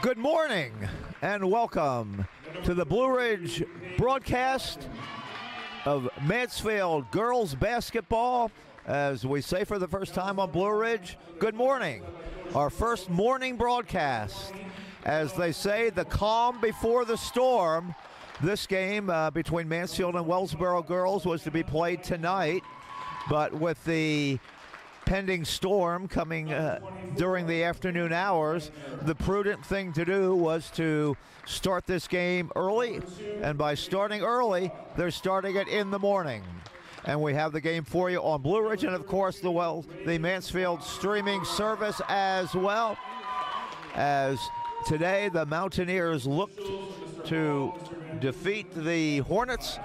Good morning and welcome to the Blue Ridge broadcast of Mansfield girls basketball. As we say for the first time on Blue Ridge, good morning. Our first morning broadcast. As they say, the calm before the storm. This game between Mansfield and Wellsboro girls was to be played tonight, but with the pending storm coming during the afternoon hours, the prudent thing to do was to start this game early, and by starting early, they're starting it in the morning. And we have the game for you on Blue Ridge and, of course, the Mansfield streaming service as well. As today, the Mountaineers looked to defeat the Hornets.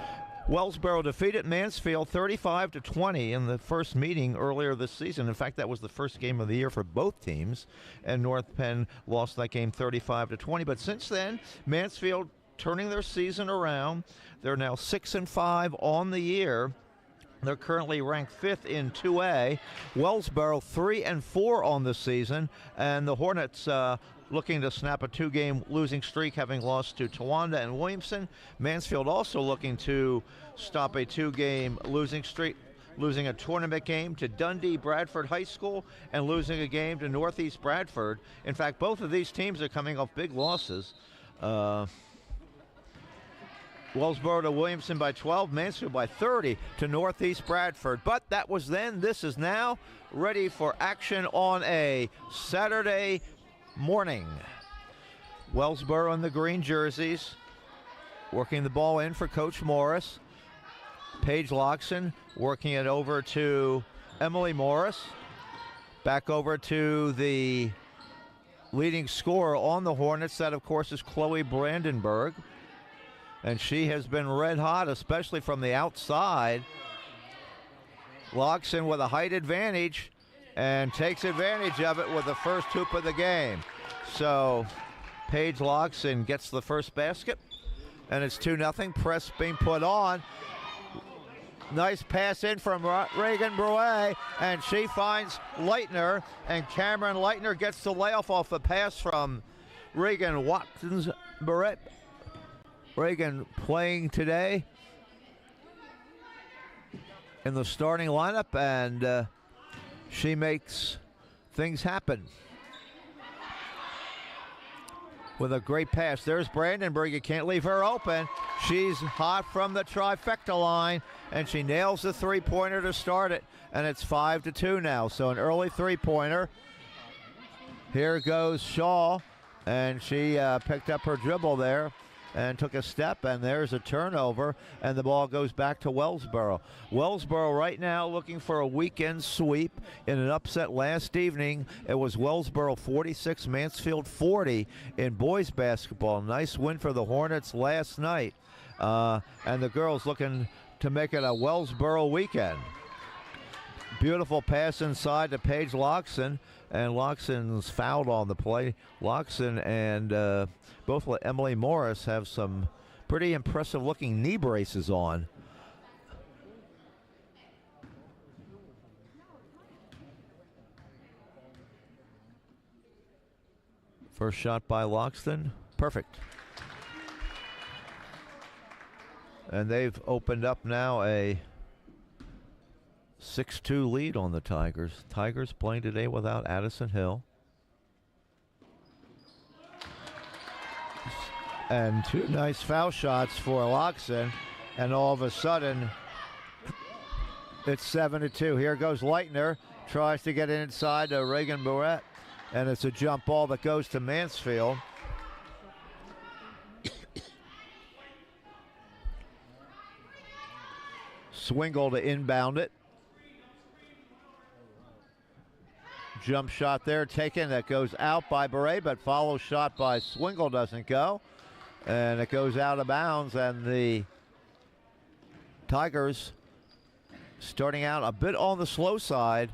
Wellsboro defeated Mansfield 35-20 in the first meeting earlier this season. In fact, that was the first game of the year for both teams, and North Penn lost that game 35-20. But since then, Mansfield turning their season around. They're now 6-5 on the year. They're currently ranked 5th in 2A. Wellsboro 3-4 on the season, and the Hornets looking to snap a 2-game losing streak, having lost to Towanda and Williamson. Mansfield also looking to stop a 2-game losing streak, losing a tournament game to Dundee Bradford High School and losing a game to Northeast Bradford. In fact, both of these teams are coming off big losses. Wellsboro to Williamson by 12, Mansfield by 30 to Northeast Bradford. But that was then, this is now. Ready for action on a Saturday morning. Wellsboro in the green jerseys, working the ball in for Coach Morris. Paige Loxon working it over to Emily Morris. Back over to the leading scorer on the Hornets. That, of course, is Chloe Brandenburg. And she has been red hot, especially from the outside. Loxon with a height advantage and takes advantage of it with the first hoop of the game. So Paige Loxon gets the first basket, and it's 2-0. Press being put on. Nice pass in from Reagan Brouet, and she finds Leitner, and Cameron Leitner gets the layoff off the pass from Reagan Watkins Barrett. Reagan playing today in the starting lineup, and she makes things happen with a great pass. There's Brandenburg. You can't leave her open. She's hot from the trifecta line, and she nails the three-pointer to start it, and it's 5-2 now. So an early three-pointer. Here goes Shaw, and she picked up her dribble there and took a step, and there's a turnover, and the ball goes back to Wellsboro. Wellsboro right now looking for a weekend sweep in an upset last evening. It was Wellsboro 46, Mansfield 40 in boys basketball. Nice win for the Hornets last night, and the girls looking to make it a Wellsboro weekend. Beautiful pass inside to Paige Loxon, and Loxon's fouled on the play. Loxon and both Emily Morris have some pretty impressive looking knee braces on. First shot by Loxon, perfect. And they've opened up now a 6-2 lead on the Tigers. Tigers playing today without Addison Hill. And two nice foul shots for Loxon, and all of a sudden it's 7-2. Here goes Leitner, tries to get it inside to Reagan Barrett, and it's a jump ball that goes to Mansfield. Swingle to inbound it. Jump shot there taken, that goes out by Beret, but follow shot by Swingle doesn't go. And it goes out of bounds, and the Tigers starting out a bit on the slow side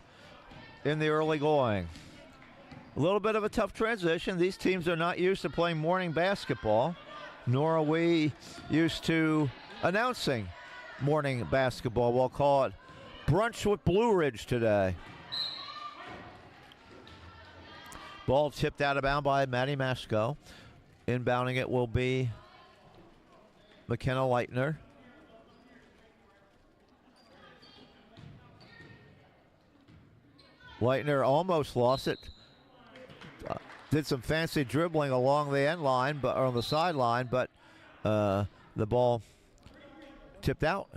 in the early going. A little bit of a tough transition. These teams are not used to playing morning basketball, nor are we used to announcing morning basketball. We'll call it Brunch with Blue Ridge today. Ball tipped out of bounds by Maddie Masco. Inbounding it will be McKenna Leitner. Leitner almost lost it. Did some fancy dribbling along the end line, but or on the sideline, but the ball tipped out.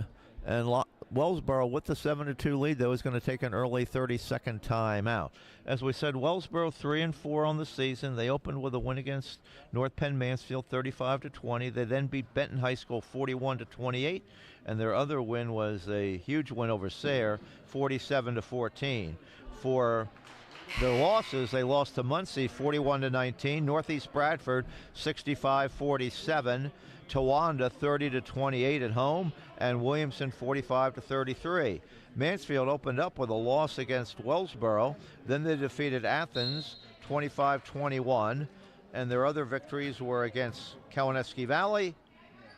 And Wellsboro, with the 7-2 lead, though, is going to take an early 30-second timeout. As we said, Wellsboro 3-4 on the season. They opened with a win against North Penn Mansfield 35-20. They then beat Benton High School 41-28, and their other win was a huge win over Sayre 47-14. For their losses, they lost to Muncie 41-19, Northeast Bradford 65-47, Towanda 30-28 at home, and Williamson 45-33. Mansfield opened up with a loss against Wellsboro. Then they defeated Athens 25-21, and their other victories were against Kawaneski Valley,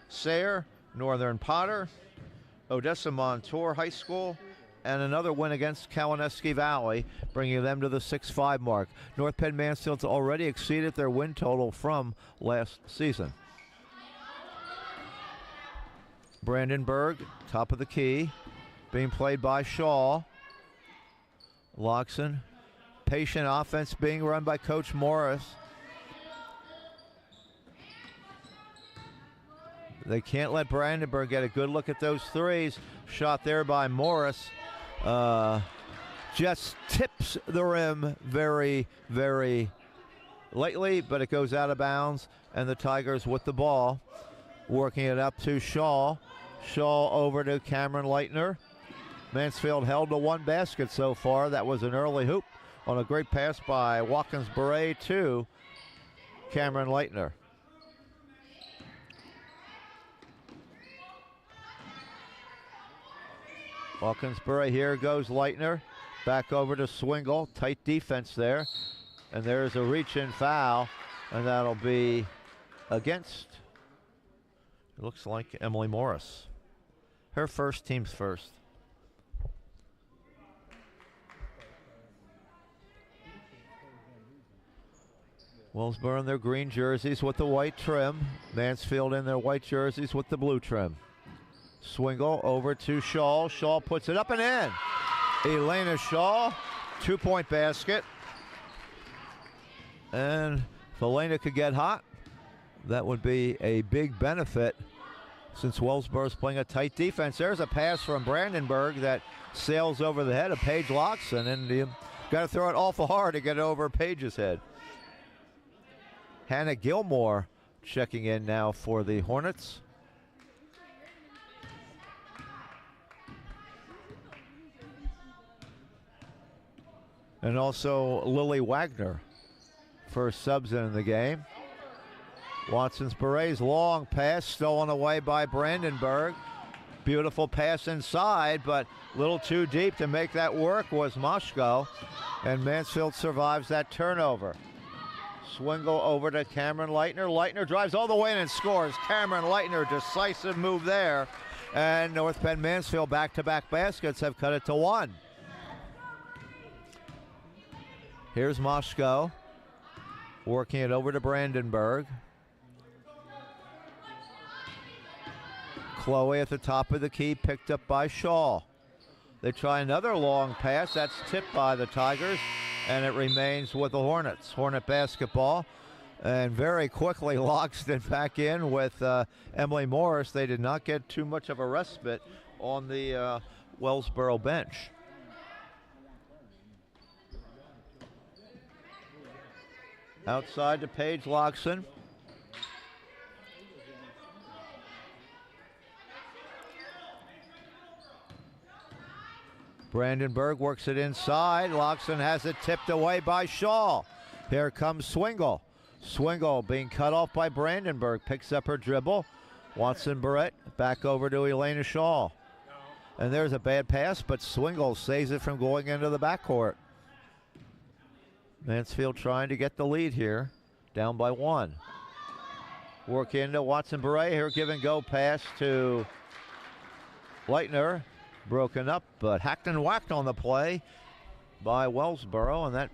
Sayre, Northern Potter, Odessa Montour High School, and another win against Kawaneski Valley, bringing them to the 6-5 mark. North Penn Mansfield's already exceeded their win total from last season. Brandenburg, top of the key, being played by Shaw. Loxon, patient offense being run by Coach Morris. They can't let Brandenburg get a good look at those threes. Shot there by Morris. Just tips the rim very, very lightly, but it goes out of bounds, and the Tigers with the ball. Working it up to Shaw. Shaw over to Cameron Leitner. Mansfield held to one basket so far. That was an early hoop on a great pass by Watkins-Beret to Cameron Leitner. Watkins-Beret, here goes Leitner. Back over to Swingle. Tight defense there. And there's a reach-in foul, and that'll be against, it looks like, Emily Morris. Her first, team's first. Wellsboro in their green jerseys with the white trim. Mansfield in their white jerseys with the blue trim. Swingle over to Shaw. Shaw puts it up and in. Elena Shaw, 2-point basket. And if Elena could get hot, that would be a big benefit since Wellsboro's playing a tight defense. There's a pass from Brandenburg that sails over the head of Paige Loxon, and you got to throw it awful hard to get it over Paige's head. Hannah Gilmore checking in now for the Hornets. And also Lily Wagner for subs in the game. Watkins-Beret's long pass stolen away by Brandenburg. Beautiful pass inside, but a little too deep to make that work was Moshko. And Mansfield survives that turnover. Swingle over to Cameron Leitner. Leitner drives all the way in and scores. Cameron Leitner, decisive move there. And North Penn Mansfield back-to-back baskets have cut it to one. Here's Moshko working it over to Brandenburg. Chloe at the top of the key, picked up by Shaw. They try another long pass. That's tipped by the Tigers, and it remains with the Hornets. Hornet basketball. And very quickly, Loxton back in with Emily Morris. They did not get too much of a respite on the Wellsboro bench. Outside to Paige Loxton. Brandenburg works it inside. Loxton has it tipped away by Shaw. Here comes Swingle. Swingle being cut off by Brandenburg. Picks up her dribble. Watson-Barrett back over to Elena Shaw. And there's a bad pass, but Swingle saves it from going into the backcourt. Mansfield trying to get the lead here. Down by one. Work into Watson-Barrett. Here, give and go pass to Leitner. Broken up, but hacked and whacked on the play by Wellsboro, and that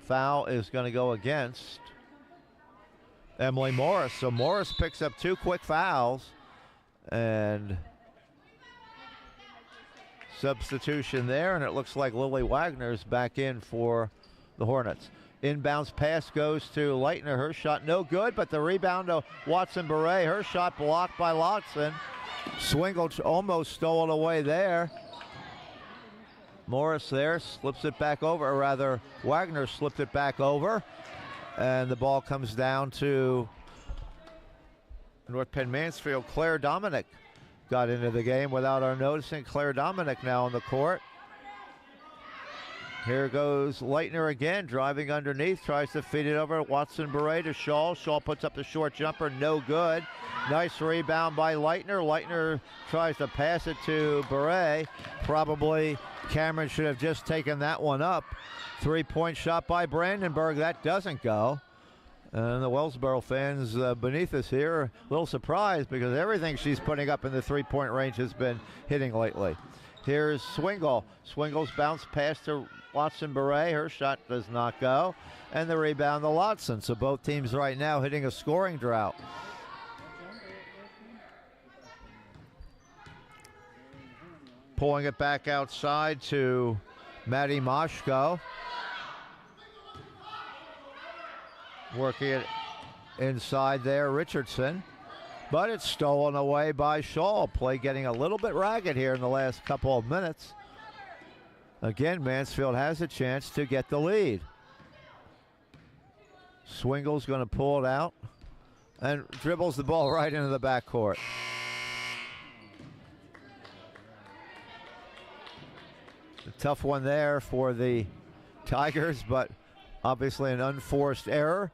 foul is going to go against Emily Morris. So Morris picks up 2 quick fouls, and substitution there, and it looks like Lily Wagner's back in for the Hornets. Inbounds pass goes to Leitner. Her shot no good, but the rebound to Watson Beret. Her shot blocked by Lotson. Swingle almost stole it away there. Morris there slips it back over, or rather Wagner slipped it back over, and the ball comes down to North Penn Mansfield. Claire Dominic got into the game without our noticing. Claire Dominic now on the court. Here goes Leitner again, driving underneath, tries to feed it over. Watson Beret to Shaw. Shaw puts up the short jumper, no good. Nice rebound by Leitner. Leitner tries to pass it to Beret. Probably Cameron should have just taken that one up. 3-point shot by Brandenburg. That doesn't go. And the Wellsboro fans beneath us here are a little surprised because everything she's putting up in the 3-point range has been hitting lately. Here's Swingle. Swingle's bounce pass to Watson Beret. Her shot does not go. And the rebound to Lotson. So both teams right now hitting a scoring drought. Pulling it back outside to Maddie Moshko. Working it inside there, Richardson. But it's stolen away by Shaw. Play getting a little bit ragged here in the last couple of minutes. Again, Mansfield has a chance to get the lead. Swingle's going to pull it out and dribbles the ball right into the backcourt. A tough one there for the Tigers, but obviously an unforced error.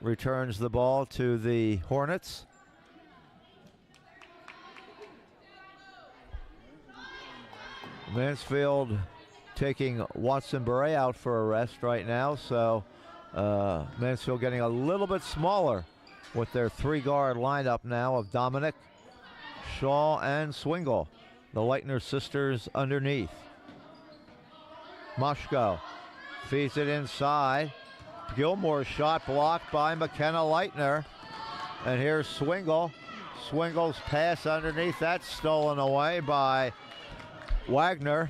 Returns the ball to the Hornets. Mansfield taking Watson Beret out for a rest right now, so Mansfield getting a little bit smaller with their 3-guard lineup now of Dominic, Shaw, and Swingle. The Leitner sisters underneath. Moshko feeds it inside. Gilmore's shot blocked by McKenna Leitner. And here's Swingle. Swingle's pass underneath. That's stolen away by Wagner.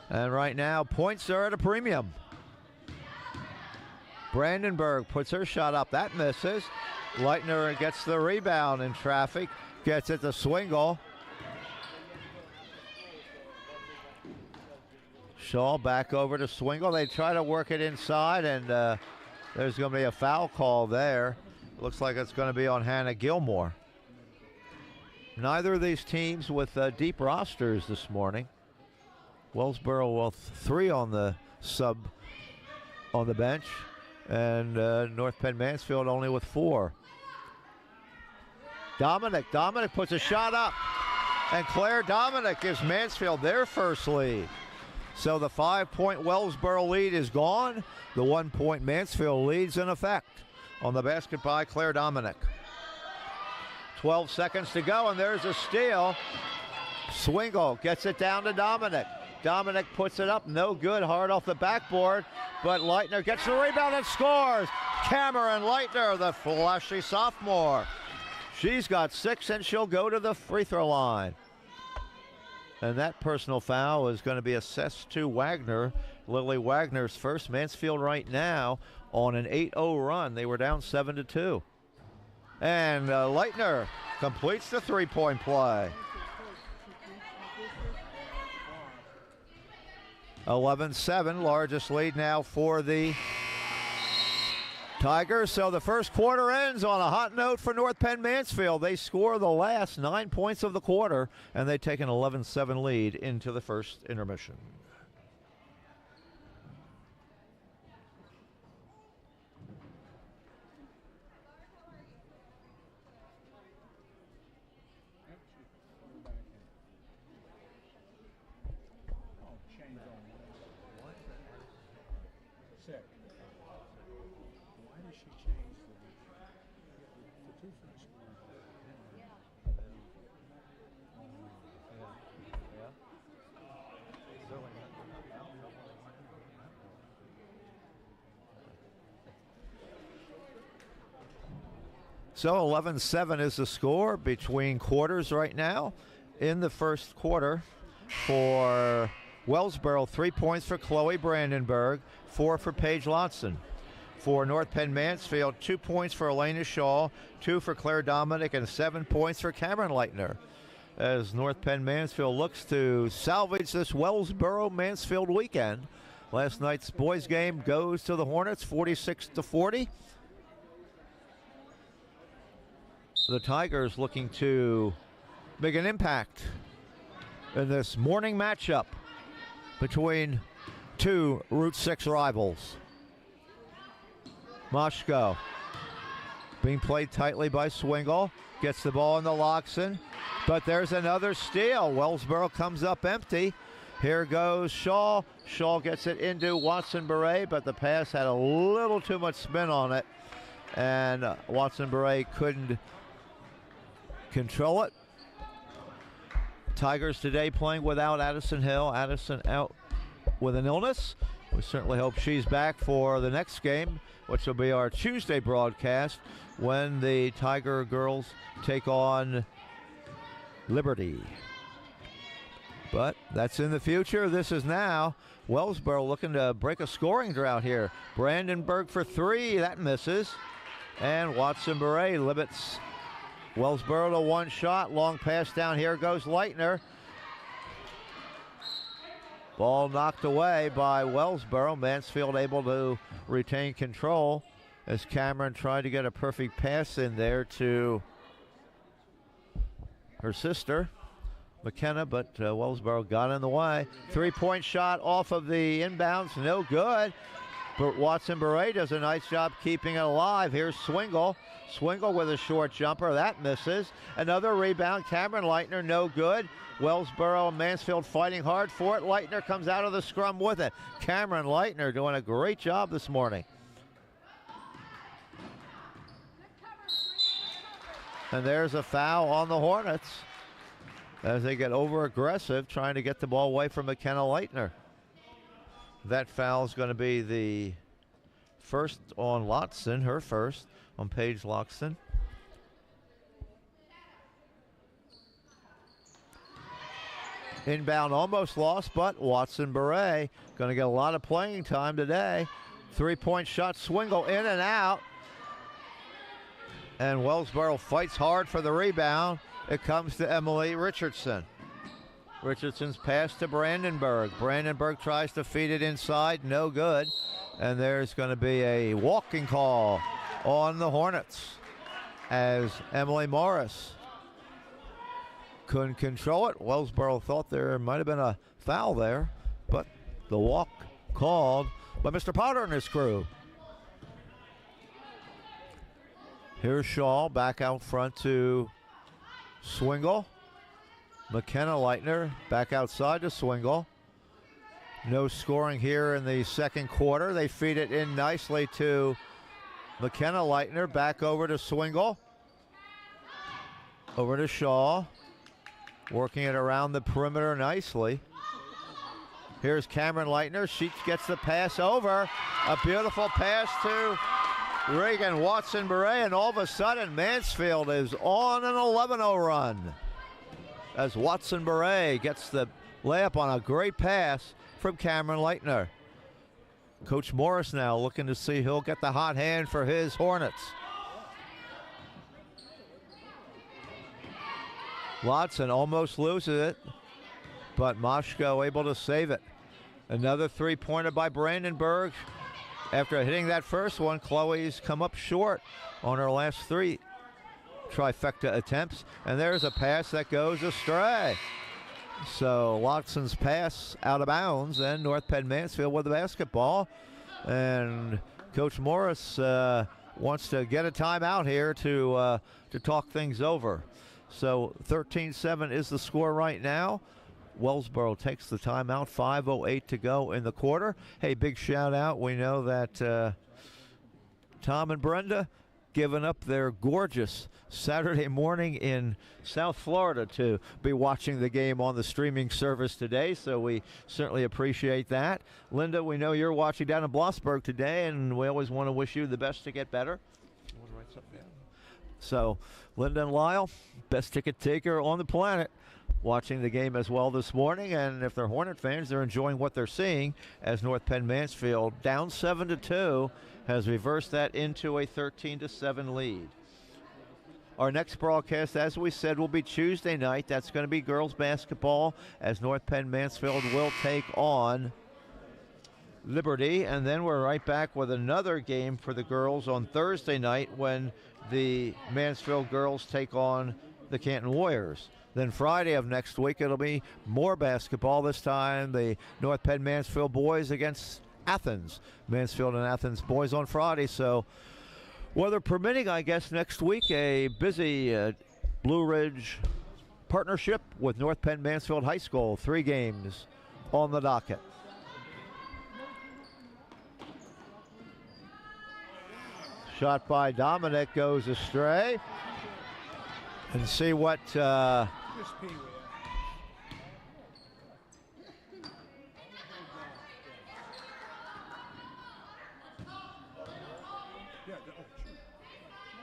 And right now, points are at a premium. Brandenburg puts her shot up. That misses. Leitner gets the rebound in traffic. Gets it to Swingle. Shaw back over to Swingle. They try to work it inside, and there's going to be a foul call there. Looks like it's going to be on Hannah Gilmore. Neither of these teams with deep rosters this morning. Wellsboro with 3 on the bench, and North Penn Mansfield only with 4. Dominic puts a shot up, and Claire Dominic gives Mansfield their first lead. So the 5-point Wellsboro lead is gone. The 1-point Mansfield lead's in effect on the basket by Claire Dominic. 12 seconds to go, and there's a steal. Swingle gets it down to Dominic. Dominic puts it up, no good, hard off the backboard, but Leitner gets the rebound and scores. Cameron Leitner, the flashy sophomore. She's got 6, and she'll go to the free throw line. And that personal foul is going to be assessed to Wagner. Lily Wagner's first. Mansfield right now on an 8-0 run. They were down 7-2. And Leitner completes the 3-point play. 11-7, largest lead now for the Tigers. So the first quarter ends on a hot note for North Penn Mansfield. They score the last 9 points of the quarter, and they take an 11-7 lead into the first intermission. So 11-7 is the score between quarters right now. In the first quarter for Wellsboro, 3 points for Chloe Brandenburg, 4 for Paige Lotson. For North Penn Mansfield, 2 points for Elena Shaw, 2 for Claire Dominic, and 7 points for Cameron Leitner. As North Penn Mansfield looks to salvage this Wellsboro Mansfield weekend. Last night's boys game goes to the Hornets, 46-40. The Tigers looking to make an impact in this morning matchup between two Route 6 rivals. Moshko being played tightly by Swingle. Gets the ball in the Loxton, but there's another steal. Wellsboro comes up empty. Here goes Shaw. Shaw gets it into Watson-Beret, but the pass had a little too much spin on it, and Watson-Beret couldn't control it. Tigers today playing without Addison Hill. Addison out with an illness. We certainly hope she's back for the next game, which will be our Tuesday broadcast when the Tiger girls take on Liberty. But that's in the future. This is now. Wellsboro looking to break a scoring drought here. Brandenburg for 3. That misses. And Watson-Beret limits Wellsboro to 1 shot. Long pass down. Here goes Leitner. Ball knocked away by Wellsboro. Mansfield able to retain control as Cameron tried to get a perfect pass in there to her sister, McKenna, but Wellsboro got in the way. 3-point shot off of the inbounds, no good. But Watson-Beret does a nice job keeping it alive. Here's Swingle. Swingle with a short jumper, that misses. Another rebound, Cameron Leitner, no good. Wellsboro and Mansfield fighting hard for it. Leitner comes out of the scrum with it. Cameron Leitner doing a great job this morning. And there's a foul on the Hornets as they get over aggressive trying to get the ball away from McKenna Leitner. That foul is going to be the first on Lotson, her first on Paige Loxton. Inbound almost lost, but Watson-Beret going to get a lot of playing time today. 3-point shot, Swingle in and out. And Wellsboro fights hard for the rebound. It comes to Emily Richardson. Richardson's pass to Brandenburg. Brandenburg tries to feed it inside, no good. And there's going to be a walking call on the Hornets as Emily Morris couldn't control it. Wellsboro thought there might have been a foul there, but the walk called by Mr. Potter and his crew. Here's Shaw back out front to Swingle. McKenna Leitner back outside to Swingle. No scoring here in the second quarter. They feed it in nicely to McKenna Leitner. Back over to Swingle. Over to Shaw. Working it around the perimeter nicely. Here's Cameron Leitner. She gets the pass over. A beautiful pass to Reagan Watson-Beret, and all of a sudden Mansfield is on an 11-0 run as Watson-Beret gets the layup on a great pass from Cameron Leitner. Coach Morris now looking to see he'll get the hot hand for his Hornets. Lotson almost loses it, but Moshko able to save it. Another 3-pointer by Brandenburg. After hitting that first one, Chloe's come up short on her last 3 trifecta attempts, and there's a pass that goes astray. So Lotson's pass out of bounds, and North Penn Mansfield with the basketball. And Coach Morris wants to get a timeout here to talk things over. So 13-7 is the score right now. Wellsboro takes the timeout, 5:08 to go in the quarter. Hey, big shout out. We know that Tom and Brenda giving up their gorgeous Saturday morning in South Florida to be watching the game on the streaming service today, so we certainly appreciate that. Linda, we know you're watching down in Blossburg today, and we always want to wish you the best to get better. You want to write something down? So Linda and Lyle, best ticket taker on the planet, watching the game as well this morning. And if they're Hornet fans, they're enjoying what they're seeing as North Penn Mansfield, down 7-2, has reversed that into a 13-7 lead. Our next broadcast, as we said, will be Tuesday night. That's going to be girls basketball as North Penn Mansfield will take on Liberty. And then we're right back with another game for the girls on Thursday night when the Mansfield girls take on the Canton Warriors. Then Friday of next week, it'll be more basketball. This time, the North Penn Mansfield boys against Athens. Mansfield and Athens boys on Friday. So weather permitting, I guess next week, a busy Blue Ridge partnership with North Penn Mansfield High School. 3 games on the docket. Shot by Dominic goes astray. And see what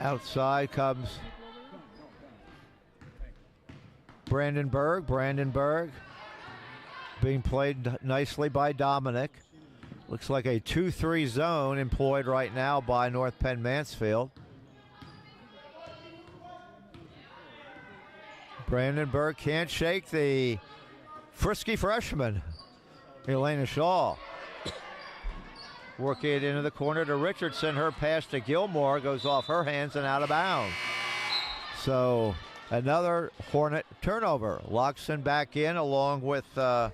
outside comes Brandenburg. Brandenburg being played nicely by Dominic. Looks like a 2-3 zone employed right now by North Penn Mansfield. Brandenburg can't shake the frisky freshman, Elena Shaw. Working it into the corner to Richardson. Her pass to Gilmore goes off her hands and out of bounds. So another Hornet turnover. Loxton back in along with Maddie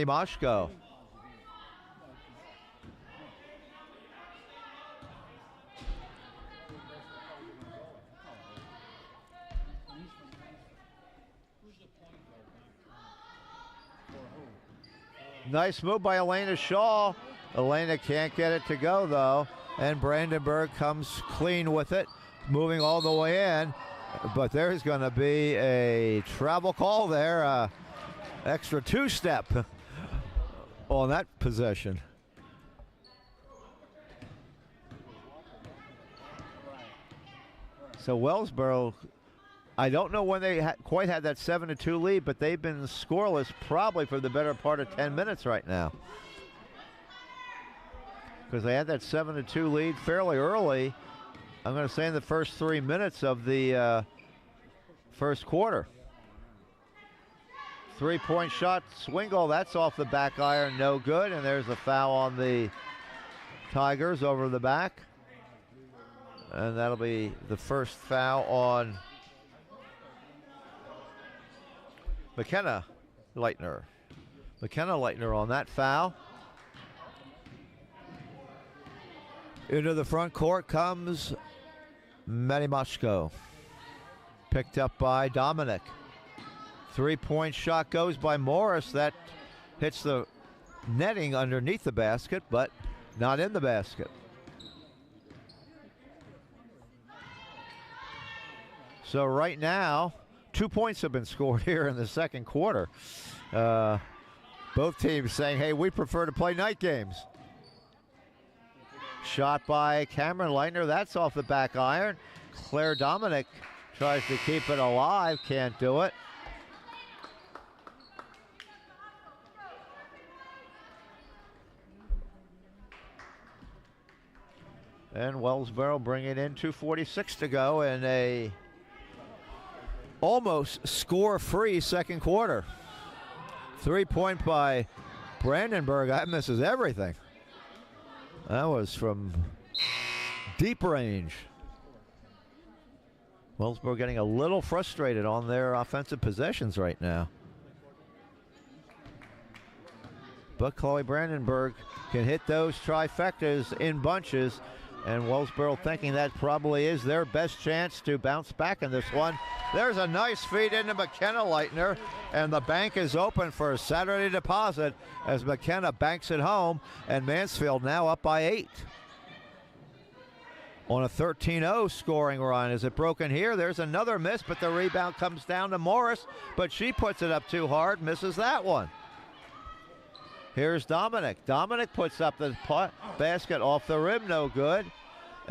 Moshko. Nice move by Elena Shaw. Elena can't get it to go, though. And Brandenburg comes clean with it, moving all the way in. But there's going to be a travel call there. Extra 2-step on that possession. So Wellsboro, I don't know when they quite had that 7-2 lead, but they've been scoreless probably for the better part of 10 minutes right now. Because they had that 7-2 lead fairly early, I'm going to say in the first 3 minutes of the first quarter. 3-point shot, Swingle, that's off the back iron, no good. And there's a foul on the Tigers over the back. And that'll be the first foul on McKenna Leitner. McKenna Leitner on that foul. Into the front court comes Maddie Moshko. Picked up by Dominic. 3-point shot goes by Morris. That hits the netting underneath the basket, but not in the basket. So right now, 2 points have been scored here in the second quarter. Both teams saying, hey, we prefer to play night games. Shot by Cameron Leitner. That's off the back iron. Claire Dominic tries to keep it alive. Can't do it. And Wellsboro bring it in. 2:46 to go in a almost score-free second quarter. 3-point by Brandenburg. That misses everything. That was from deep range. Wellsboro getting a little frustrated on their offensive possessions right now. But Chloe Brandenburg can hit those trifectas in bunches, and Wellsboro thinking that probably is their best chance to bounce back in this one. There's a nice feed into McKenna Leitner, and the bank is open for a Saturday deposit as McKenna banks it home, and Mansfield now up by 8. On a 13-0 scoring run. Is it broken here? There's another miss, but the rebound comes down to Morris, but she puts it up too hard, misses that one. Here's Dominic. Dominic puts up the basket off the rim, no good.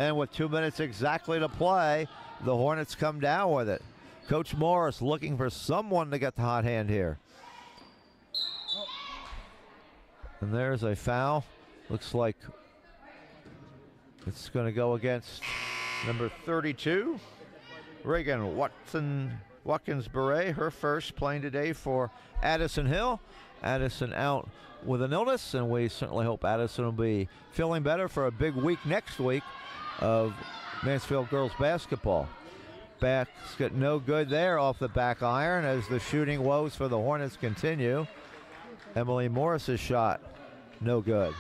And with 2 minutes exactly to play, the Hornets come down with it. Coach Morris looking for someone to get the hot hand here. And there's a foul. Looks like it's going to go against number 32, Reagan Watkins-Beret, her first, playing today for Addison Hill. Addison out with an illness, and we certainly hope Addison will be feeling better for a big week next week of Mansfield girls basketball. Basket no good there off the back iron as the shooting woes for the Hornets continue. Emily Morris's shot, no good.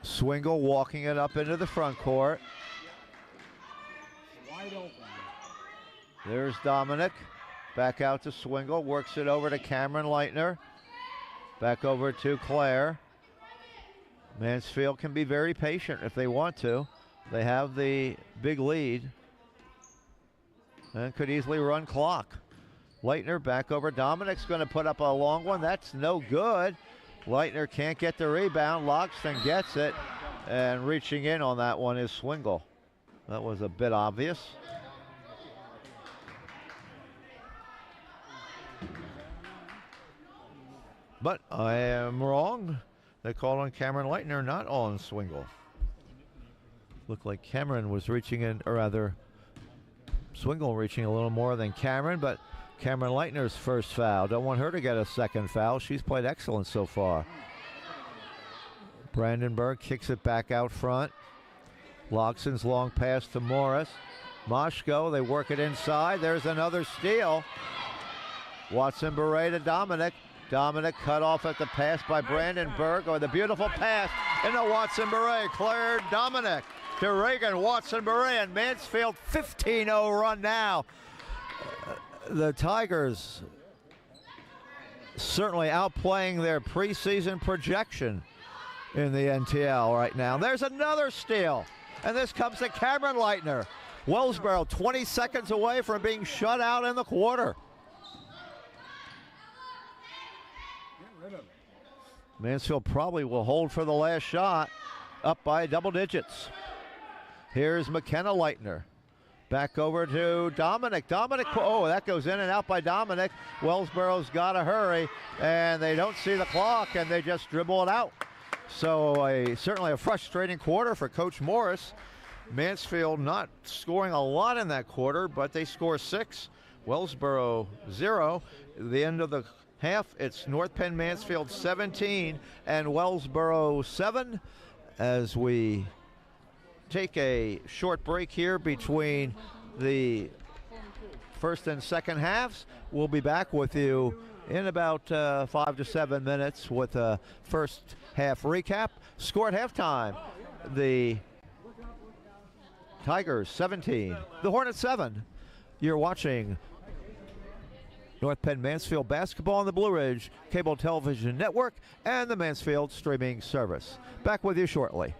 Swingle walking it up into the front court. There's Dominic. Back out to Swingle, works it over to Cameron Leitner. Back over to Claire. Mansfield can be very patient if they want to. They have the big lead and could easily run clock. Leitner back over. Dominic's going to put up a long one. That's no good. Leitner can't get the rebound. Logston gets it, and reaching in on that one is Swingle. That was a bit obvious. But I am wrong. They called on Cameron Leitner, not on Swingle. Looked like Cameron was reaching in, or rather, Swingle reaching a little more than Cameron, but Cameron Leitner's first foul. Don't want her to get a second foul. She's played excellent so far. Brandenburg kicks it back out front. Logson's long pass to Morris. Moshko, they work it inside. There's another steal. Watson-Beret to Dominic. Dominic cut off at the pass by Brandenburg, or the beautiful pass into Watson-Beret. Claire Dominic to Reagan Watson-Beret, and Mansfield 15-0 run now. The Tigers certainly outplaying their preseason projection in the NTL right now. There's another steal, and this comes to Cameron Leitner. Wellsboro 20 seconds away from being shut out in the quarter. Mansfield probably will hold for the last shot, up by double digits. Here's McKenna Leitner. Back over to Dominic. Dominic, oh, that goes in and out by Dominic. Wellsboro's got to hurry, and they don't see the clock, and they just dribble it out. So certainly a frustrating quarter for Coach Morris. Mansfield not scoring a lot in that quarter, but they score 6. Wellsboro 0. At the end of the half, it's North Penn Mansfield 17 and Wellsboro 7 as we take a short break here between the first and second halves. We'll be back with you in about 5 to 7 minutes with a first half recap. Score at halftime, the Tigers 17, the Hornets 7. You're watching North Penn Mansfield basketball on the Blue Ridge Cable Television Network and the Mansfield streaming service. Back with you shortly.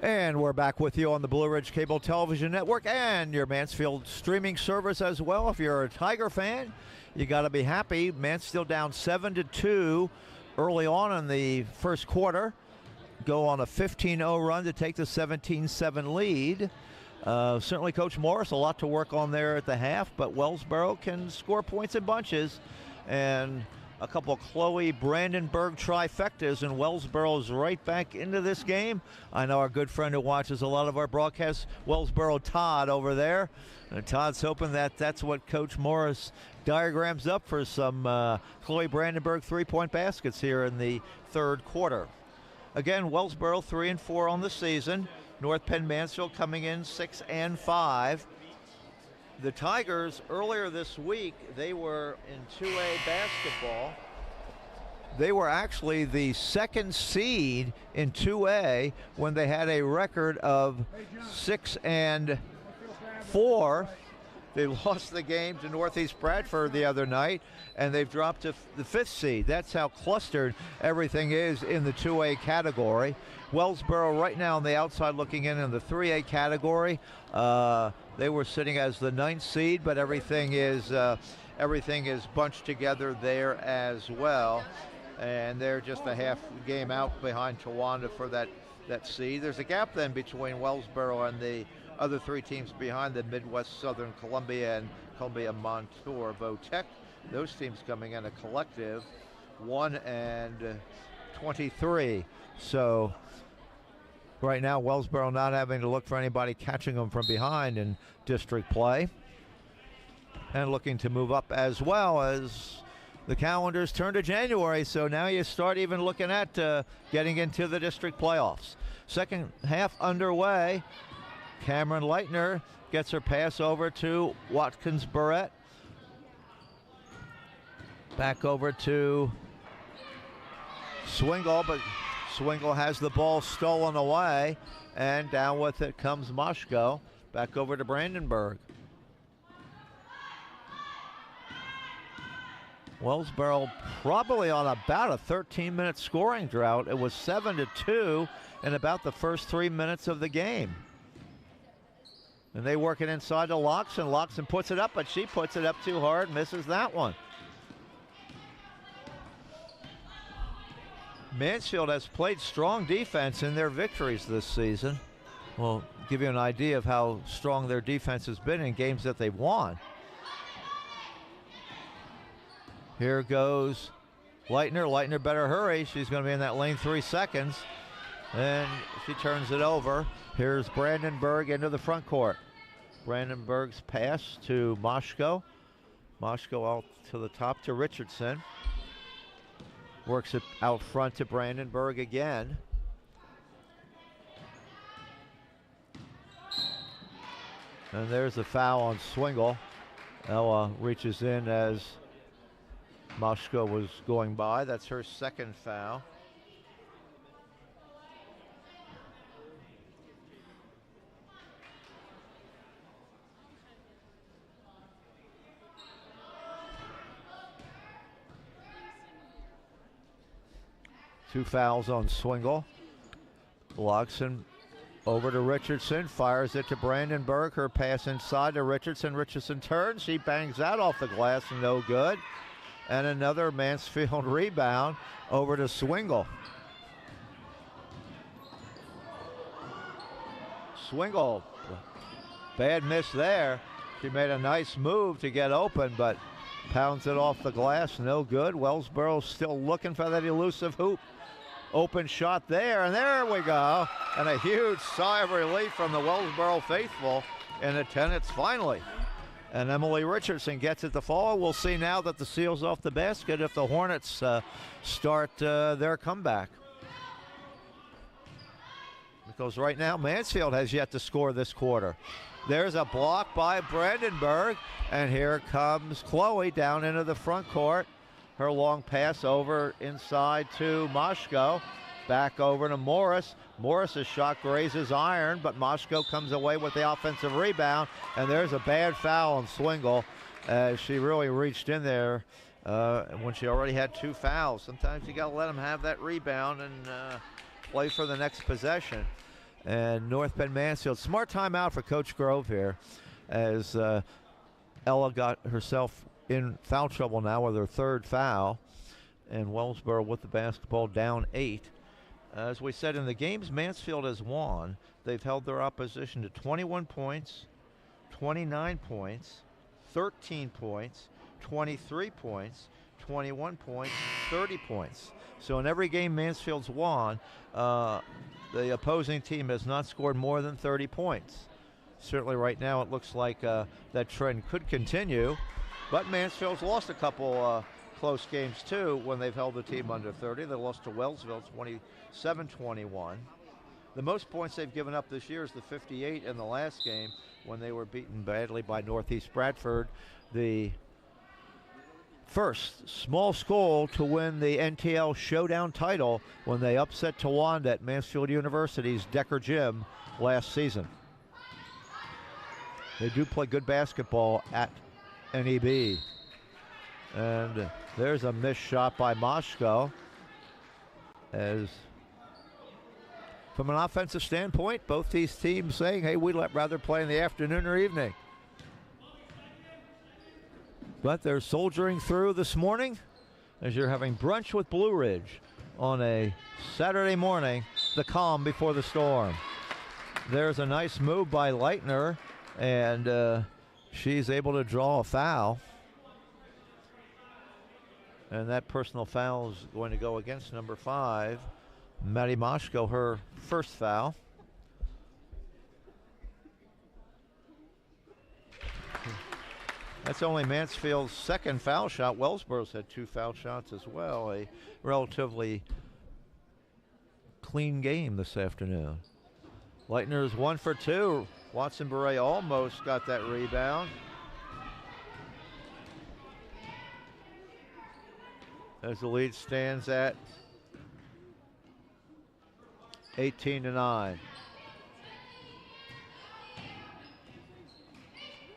And we're back with you on the Blue Ridge Cable Television Network and your Mansfield streaming service as well. If you're a Tiger fan, you got to be happy. Mansfield down 7-2 early on in the first quarter. Go on a 15-0 run to take the 17-7 lead. Certainly Coach Morris, a lot to work on there at the half, but Wellsboro can score points in bunches. And a couple of Chloe Brandenburg trifectas, and Wellsboro's right back into this game. I know our good friend who watches a lot of our broadcasts, Wellsboro Todd over there. And Todd's hoping that that's what Coach Morris diagrams up for some Chloe Brandenburg three-point baskets here in the third quarter. Again, Wellsboro 3-4 on the season. North Penn Mansfield coming in 6-5. The Tigers, earlier this week, they were in 2A basketball. They were actually the second seed in 2A when they had a record of 6-4. They lost the game to Northeast Bradford the other night, and they've dropped to the fifth seed. That's how clustered everything is in the 2A category. Wellsboro right now on the outside looking in the 3A category. They were sitting as the ninth seed, but everything is bunched together there as well. And they're just a half game out behind Towanda for that seed. There's a gap then between Wellsboro and the other three teams behind them, Midwest Southern Columbia and Columbia Montour Votech. Those teams coming in a collective 1-23. So right now Wellsboro not having to look for anybody catching them from behind in district play, and looking to move up as well as the calendars turn to January. So now you start even looking at getting into the district playoffs. Second half underway. Cameron Leitner gets her pass over to Watkins Barrett. Back over to Swingle, but Swingle has the ball stolen away, and down with it comes Moshko. Back over to Brandenburg. Wellsboro probably on about a 13-minute scoring drought. It was 7-2 in about the first 3 minutes of the game. And they work it inside to Loxon. Loxon puts it up, but she puts it up too hard, misses that one. Mansfield has played strong defense in their victories this season. We'll give you an idea of how strong their defense has been in games that they've won. Here goes Leitner. Leitner better hurry. She's going to be in that lane 3 seconds. And she turns it over. Here's Brandenburg into the front court. Brandenburg's pass to Moshko. Moshko out to the top to Richardson. Works it out front to Brandenburg again. And there's a foul on Swingle. Ella reaches in as Moshko was going by. That's her second foul. Two fouls on Swingle. Loxon over to Richardson, fires it to Brandenburg. Her pass inside to Richardson. Richardson turns, she bangs that off the glass, no good. And another Mansfield rebound over to Swingle. Swingle, bad miss there. She made a nice move to get open, but pounds it off the glass, no good. Wellsboro still looking for that elusive hoop. Open shot there, and there we go. And a huge sigh of relief from the Wellsboro faithful in attendance finally. And Emily Richardson gets it to fall. We'll see now that the Seals off the basket if the Hornets start their comeback. Because right now Mansfield has yet to score this quarter. There's a block by Brandenburg, and here comes Chloe down into the front court. Her long pass over inside to Moshko. Back over to Morris. Morris's shot grazes iron, but Moshko comes away with the offensive rebound, and there's a bad foul on Swingle. She really reached in there when she already had two fouls. Sometimes you got to let them have that rebound and play for the next possession. and North Penn Mansfield. Smart timeout for Coach Grove here, as Ella got herself in foul trouble now with her third foul, and Wellsboro with the basketball down 8. As we said, in the games Mansfield has won, they've held their opposition to 21 points, 29 points, 13 points, 23 points, 21 points, 30 points. So in every game Mansfield's won, the opposing team has not scored more than 30 points. Certainly right now it looks like that trend could continue, but Mansfield's lost a couple close games too when they've held the team under 30. They lost to Wellsville 27-21. The most points they've given up this year is the 58 in the last game when they were beaten badly by Northeast Bradford, the first small school to win the NTL Showdown title when they upset Towanda at Mansfield University's Decker Gym last season. They do play good basketball at NEB. And there's a missed shot by Moshko. As from an offensive standpoint, both these teams saying, hey, we'd rather play in the afternoon or evening. But they're soldiering through this morning as you're having brunch with Blue Ridge on a Saturday morning, the calm before the storm. There's a nice move by Leitner, and she's able to draw a foul. And that personal foul is going to go against number 5, Maddie Moshko, her first foul. That's only Mansfield's second foul shot. Wellsboro's had 2 foul shots as well. A relatively clean game this afternoon. Leitner's 1 for 2. Watson Beret almost got that rebound. As the lead stands at 18-9.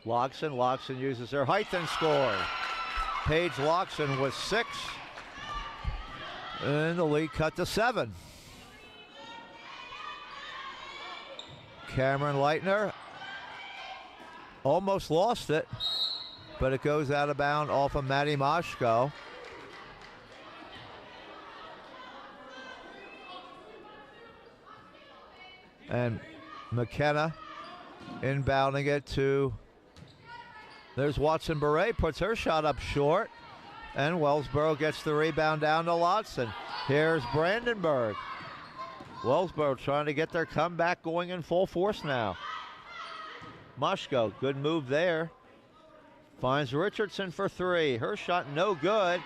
Loxon uses her height and scores. Paige Loxon with 6. And the lead cut to 7. Cameron Leitner almost lost it, but it goes out of bounds off of Maddie Moshko. And McKenna inbounding it to, there's Watson Beret, puts her shot up short, and Wellsboro gets the rebound down to Lotson. Here's Brandenburg. Wellsboro trying to get their comeback going in full force now. Moshko, good move there. Finds Richardson for 3. Her shot no good,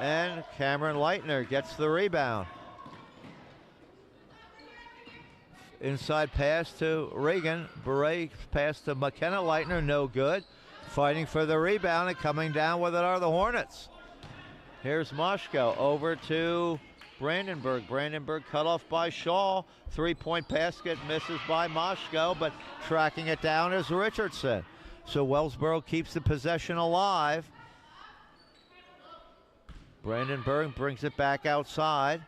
and Cameron Leitner gets the rebound. Inside pass to Reagan. Beret pass to McKenna. Leitner, no good. Fighting for the rebound, and coming down with it are the Hornets. Here's Moshko over to Brandenburg. Brandenburg cut off by Shaw. 3-point basket misses by Moshko, but tracking it down is Richardson. So Wellsboro keeps the possession alive. Brandenburg brings it back outside.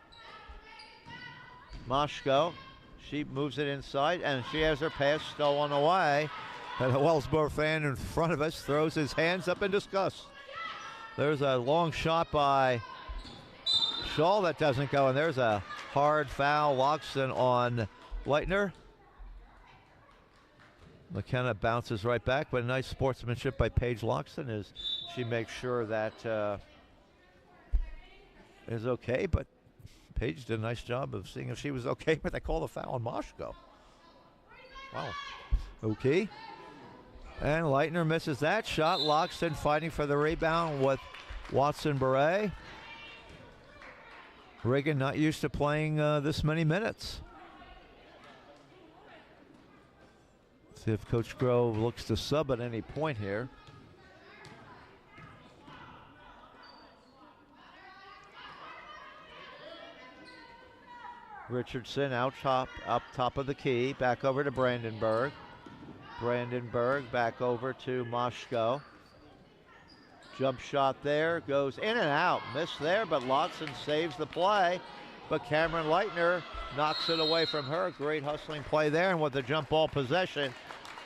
Moshko. She moves it inside, and she has her pass stolen away. And a Wellsboro fan in front of us throws his hands up in disgust. There's a long shot by Shaw that doesn't go, and there's a hard foul. Loxon on Leitner. McKenna bounces right back, but nice sportsmanship by Paige Loxon as she makes sure that is okay, but Paige did a nice job of seeing if she was okay, but they call the foul on Moshko. Wow. Okay. And Leitner misses that shot. Loxton fighting for the rebound with Watson Beret. Reagan not used to playing this many minutes. See if Coach Grove looks to sub at any point here. Richardson up top of the key, back over to Brandenburg. Brandenburg back over to Moshko. Jump shot there, goes in and out. Missed there, but Lotson saves the play. but Cameron Leitner knocks it away from her. Great hustling play there, and with the jump ball possession,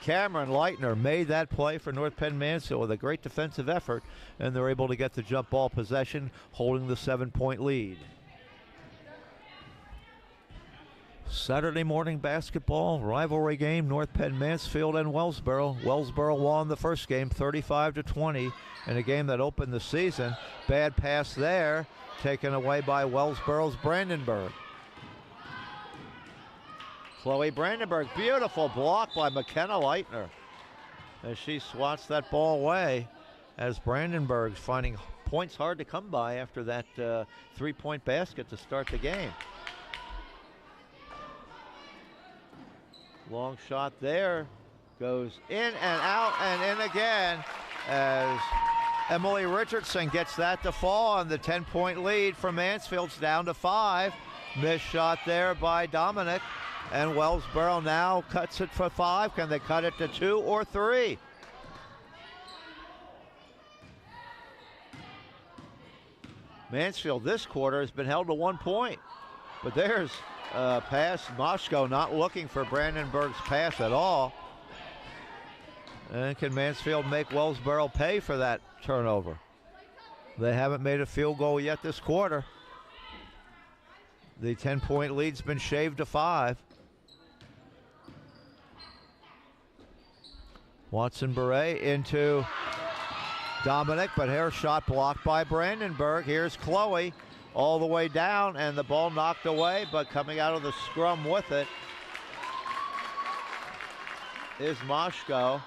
Cameron Leitner made that play for North Penn Mansfield with a great defensive effort, and they're able to get the jump ball possession, holding the 7-point lead. Saturday morning basketball rivalry game, North Penn Mansfield and Wellsboro. Wellsboro won the first game 35-20 in a game that opened the season. Bad pass there, taken away by Wellsboro's Brandenburg. Chloe Brandenburg, beautiful block by McKenna Leitner as she swats that ball away, as Brandenburg's finding points hard to come by after that 3-point basket to start the game. Long shot there, goes in and out and in again as Emily Richardson gets that to fall, and the 10-point lead for Mansfield's down to 5. Missed shot there by Dominic, and Wellsboro now cuts it for 5. Can they cut it to 2 or 3? Mansfield this quarter has been held to 1 point, but there's pass. Moshko not looking for Brandenburg's pass at all. And can Mansfield make Wellsboro pay for that turnover? They haven't made a field goal yet this quarter. The 10-point lead's been shaved to 5. Watson Beret into Dominic, but her shot blocked by Brandenburg. Here's Chloe. All the way down, and the ball knocked away, but coming out of the scrum with it is Moshko.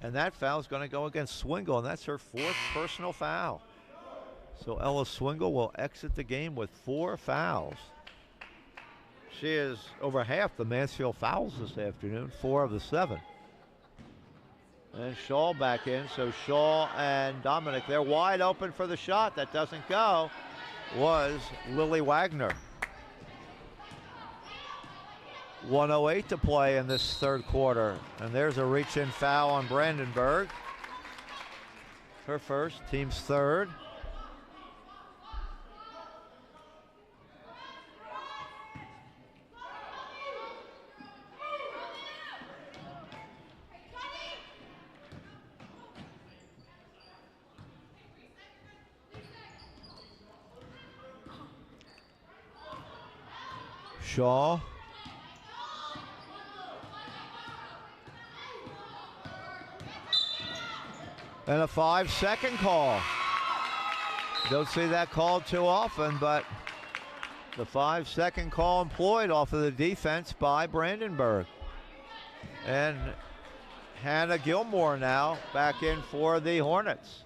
And that foul is going to go against Swingle, and that's her 4th personal foul. So Ella Swingle will exit the game with 4 fouls. She is over half the Mansfield fouls this afternoon, 4 of the 7. And Shaw back in, so Shaw and Dominic, they're wide open for the shot. That doesn't go, was Lily Wagner. 1:08 to play in this third quarter. And there's a reach-in foul on Brandenburg. Her first, team's 3rd. Shaw. And a 5-second call. Don't see that called too often, but the 5-second call employed off of the defense by Brandenburg. And Hannah Gilmore now back in for the Hornets.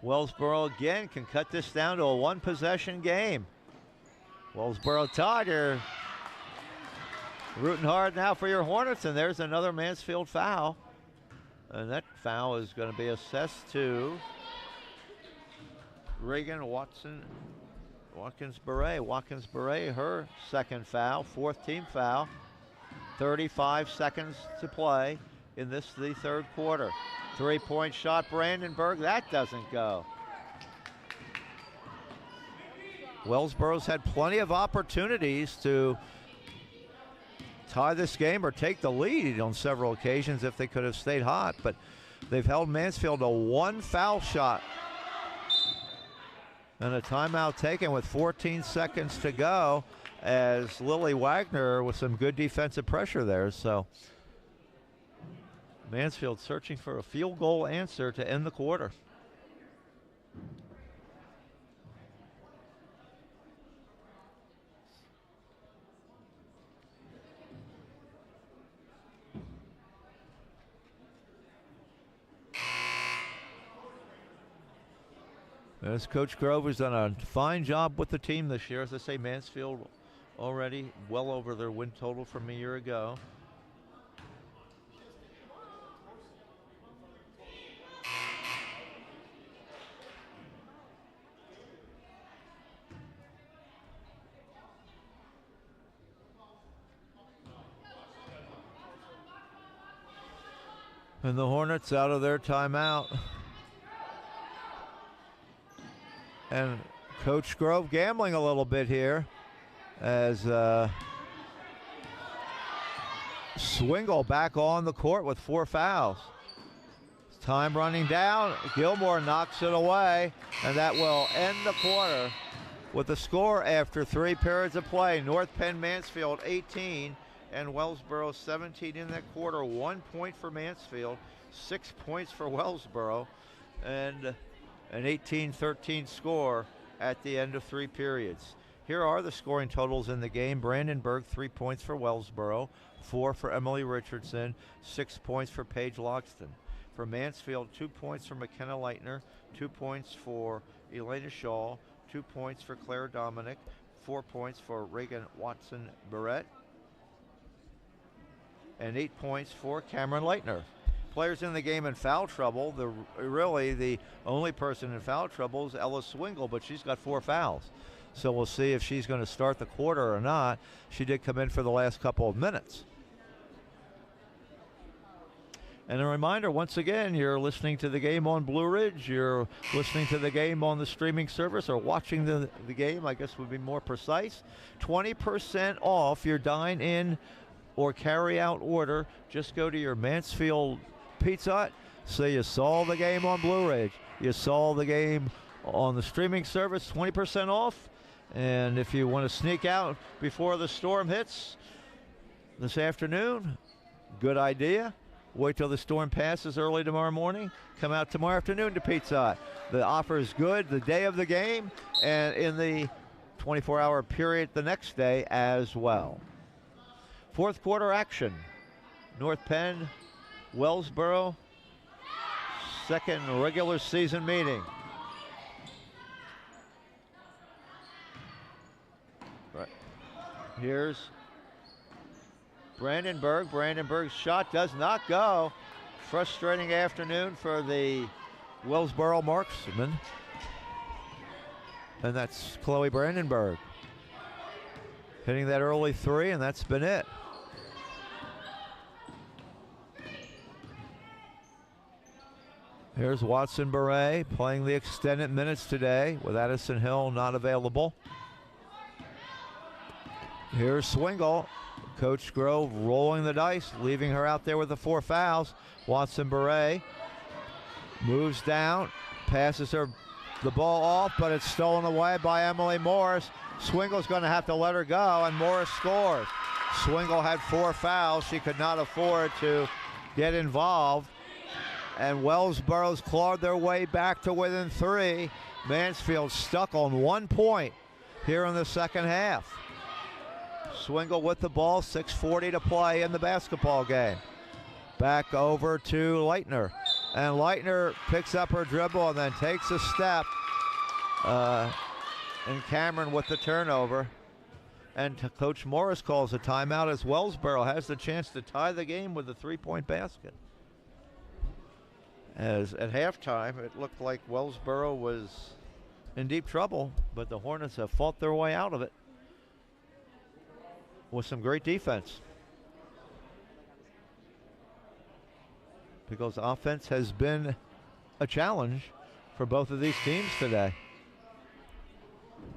Wellsboro again can cut this down to a 1-possession game. Wellsboro tied, you're rooting hard now for your Hornets, and there's another Mansfield foul. And that foul is going to be assessed to Reagan Watkins Beret, her 2nd foul, 4th team foul. 35 seconds to play in the 3rd quarter. 3-point shot, Brandenburg, that doesn't go. Wellsboro's had plenty of opportunities to tie this game or take the lead on several occasions if they could have stayed hot, but they've held Mansfield to 1 foul shot. And a timeout taken with 14 seconds to go as Lily Wagner with some good defensive pressure there. So Mansfield searching for a field goal answer to end the quarter. As Coach Grover's done a fine job with the team this year. As I say, Mansfield already well over their win total from a year ago. And the Hornets out of their timeout. And Coach Grove gambling a little bit here as Swingle back on the court with 4 fouls. Time running down. Gilmore knocks it away, and that will end the quarter with the score after 3 periods of play. North Penn Mansfield 18 and Wellsboro 17 in that quarter. 1 point for Mansfield, 6 points for Wellsboro, and an 18-13 score at the end of 3 periods. Here are the scoring totals in the game. Brandenburg, 3 points for Wellsboro, 4 for Emily Richardson, 6 points for Paige Loxton. For Mansfield, 2 points for McKenna Leitner, 2 points for Elena Shaw, 2 points for Claire Dominic, 4 points for Reagan Watson-Barrett, and 8 points for Cameron Leitner. Players in the game in foul trouble. Really the only person in foul trouble is Ella Swingle, but she's got 4 fouls. So we'll see if she's going to start the quarter or not. She did come in for the last couple of minutes. And a reminder, once again, you're listening to the game on Blue Ridge. You're listening to the game on the streaming service, or watching the game, I guess would be more precise. 20% off your dine-in or carry-out order. Just go to your Mansfield Pizza Hut. Say you saw the game on Blue Ridge. You saw the game on the streaming service, 20% off. And if you want to sneak out before the storm hits this afternoon, good idea. Wait till the storm passes early tomorrow morning. Come out tomorrow afternoon to Pizza Hut. The offer is good the day of the game and in the 24-hour period the next day as well. Fourth quarter action. North Penn, Wellsboro, second regular season meeting. Right. Here's Brandenburg. Brandenburg's shot does not go. Frustrating afternoon for the Wellsboro marksman. And that's Chloe Brandenburg. Hitting that early 3, and that's been it. Here's Watson Beret playing the extended minutes today with Addison Hill not available. Here's Swingle. Coach Grove rolling the dice, leaving her out there with the 4 fouls. Watson Beret moves down, passes her the ball off, but it's stolen away by Emily Morris. Swingle's going to have to let her go, and Morris scores. Swingle had 4 fouls. She could not afford to get involved. And Wellsboro's clawed their way back to within 3. Mansfield stuck on 1 point here in the second half. Swingle with the ball, 6:40 to play in the basketball game. Back over to Leitner. And Leitner picks up her dribble and then takes a step. And Cameron with the turnover. And Coach Morris calls a timeout as Wellsboro has the chance to tie the game with a 3-point basket. As at halftime, it looked like Wellsboro was in deep trouble, but the Hornets have fought their way out of it with some great defense. Because offense has been a challenge for both of these teams today.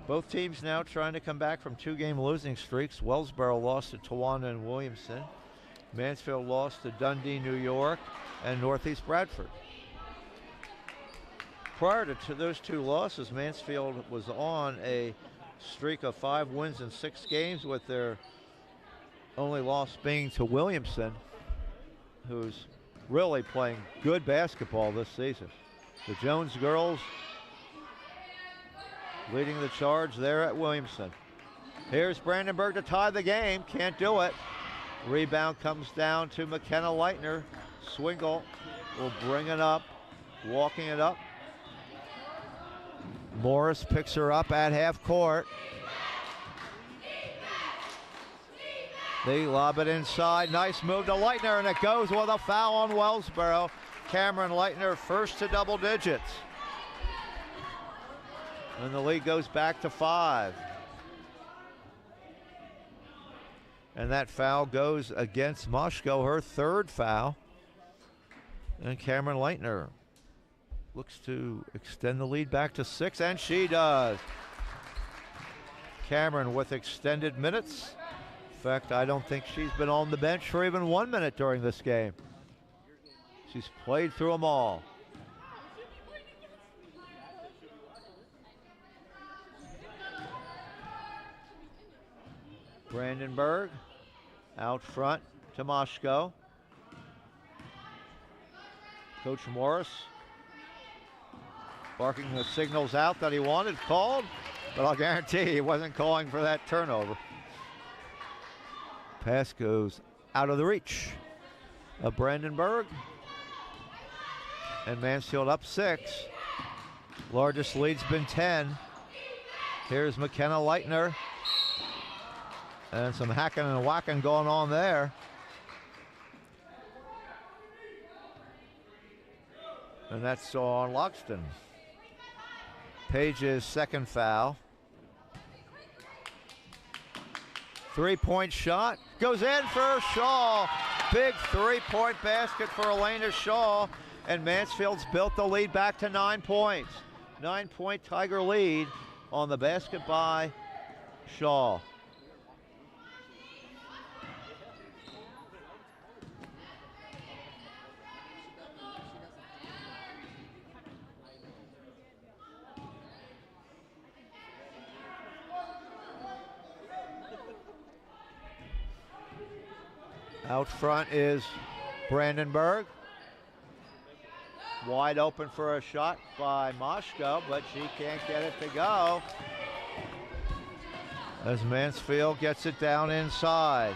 Both teams now trying to come back from 2-game losing streaks. Wellsboro lost to Tawana and Williamson. Mansfield lost to Dundee, New York, and Northeast Bradford. Prior to those 2 losses, Mansfield was on a streak of 5 wins in 6 games, with their only loss being to Williamson, who's really playing good basketball this season. The Jones girls leading the charge there at Williamson. Here's Brandenburg to tie the game. Can't do it. Rebound comes down to McKenna Leitner. Swingle will bring it up, walking it up. Morris picks her up at half court. They lob it inside. Nice move to Leitner, and it goes with a foul on Wellsboro. Cameron Leitner first to double digits. And the lead goes back to 5. And that foul goes against Moshko, her 3rd foul. And Cameron Leitner looks to extend the lead back to 6, and she does. Cameron with extended minutes. In fact, I don't think she's been on the bench for even 1 minute during this game. She's played through them all. Brandenburg out front to Moshko. Coach Morris barking the signals out that he wanted called, but I'll guarantee he wasn't calling for that turnover. Pass goes out of the reach of Brandenburg. And Mansfield up 6. Largest lead's been 10. Here's McKenna Leitner. And some hacking and whacking going on there. And that's on Loxton. Page's second foul. 3-point shot. Goes in for Shaw. Big 3-point basket for Elena Shaw. And Mansfield's built the lead back to 9 points. 9-point Tiger lead on the basket by Shaw. Out front is Brandenburg. Wide open for a shot by Moshko, but she can't get it to go. As Mansfield gets it down inside.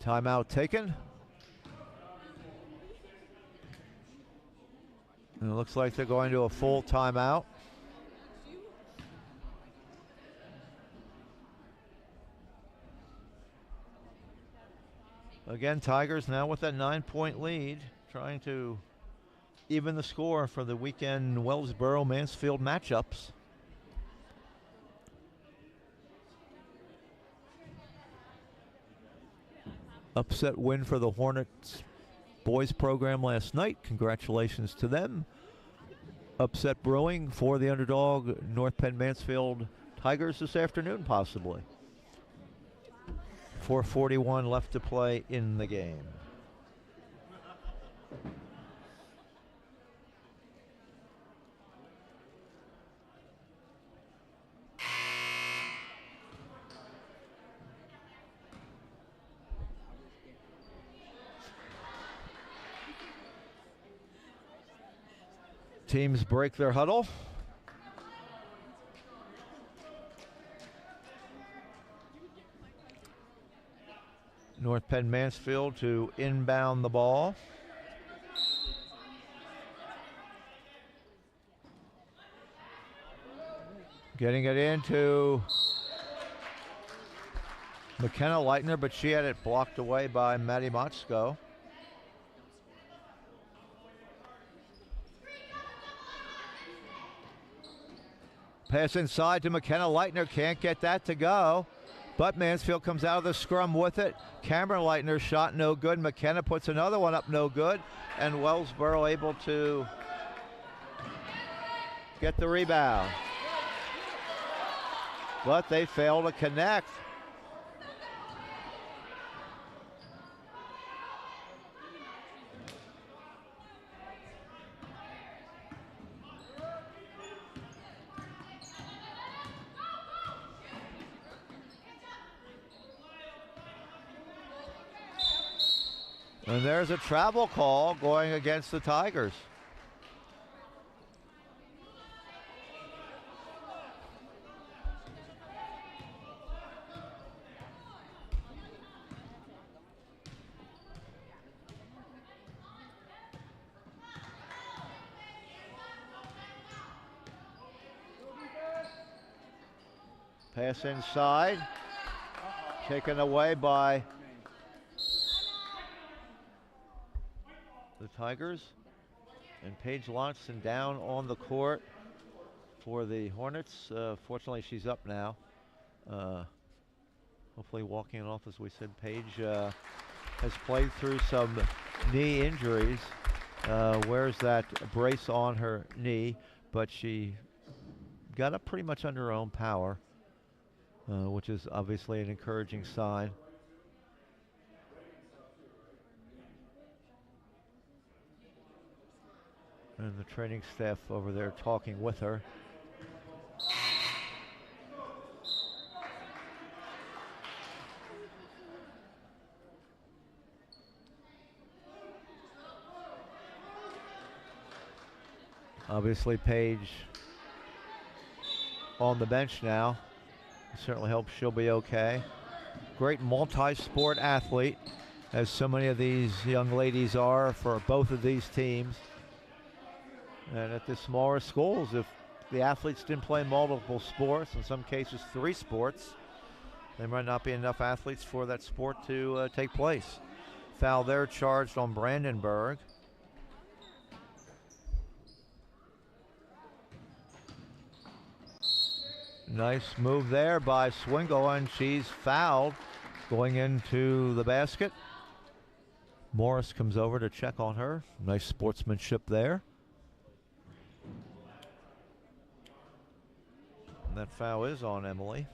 Timeout taken. And it looks like they're going to a full timeout. Again, Tigers now with that 9-point lead, trying to even the score for the weekend Wellsboro-Mansfield matchups. Upset win for the Hornets boys program last night. Congratulations to them. Upset brewing for the underdog North Penn Mansfield Tigers this afternoon, possibly. 4:41 left to play in the game. Teams break their huddle. North Penn Mansfield to inbound the ball. Getting it into McKenna Leitner, but she had it blocked away by Maddie Motzko. Pass inside to McKenna Leitner, can't get that to go. But Mansfield comes out of the scrum with it. Cameron Leitner's shot no good. McKenna puts another one up no good. And Wellsboro able to get the rebound. But they fail to connect. And there's a travel call going against the Tigers. Pass inside, taken away by the Tigers. And Paige Longston down on the court for the Hornets. Fortunately, she's up now. Hopefully walking it off, as we said. Paige has played through some knee injuries. Wears that brace on her knee, but she got up pretty much under her own power, which is obviously an encouraging sign. And the training staff over there talking with her. Obviously, Paige on the bench now. Certainly hopes she'll be okay. Great multi-sport athlete, as so many of these young ladies are for both of these teams. And at the smaller schools, if the athletes didn't play multiple sports, in some cases 3 sports, there might not be enough athletes for that sport to take place. Foul there charged on Brandenburg. Nice move there by Swingle, and she's fouled going into the basket. Morris comes over to check on her. Nice sportsmanship there. And that foul is on Emily.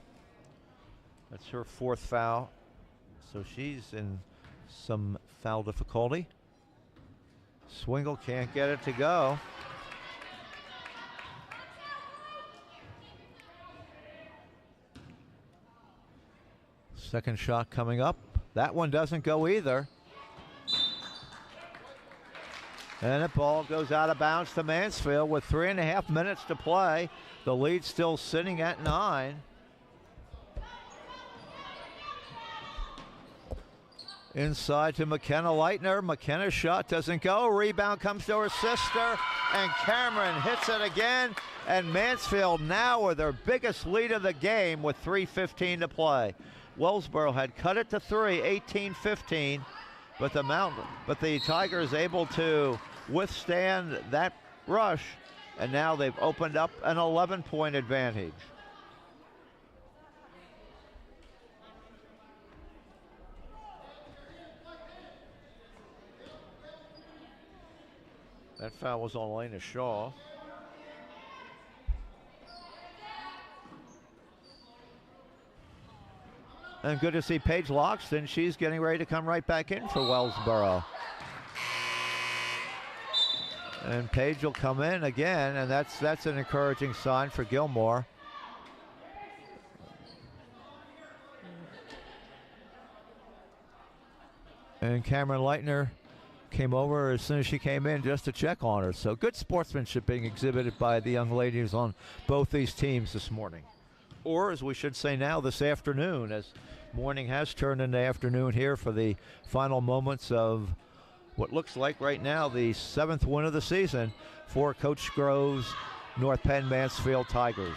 That's her 4th foul. So she's in some foul difficulty. Swingle can't get it to go. Second shot coming up. That one doesn't go either. And the ball goes out of bounds to Mansfield with 3.5 minutes to play. The lead still sitting at 9. Inside to McKenna Leitner. McKenna's shot doesn't go. Rebound comes to her sister, and Cameron hits it again. And Mansfield now with their biggest lead of the game with 3:15 to play. Wellsboro had cut it to 3, 18-15, but the Tigers able to withstand that rush, and now they've opened up an 11-point advantage. That foul was on Elena Shaw. And good to see Paige Loxton. She's getting ready to come right back in for Wellsboro. And Paige will come in again, and that's an encouraging sign for Gilmore. And Cameron Leitner came over as soon as she came in just to check on her. So good sportsmanship being exhibited by the young ladies on both these teams this morning. Or, as we should say now, this afternoon, as morning has turned into afternoon here for the final moments of what looks like right now the 7th win of the season for Coach Grove's North Penn Mansfield Tigers.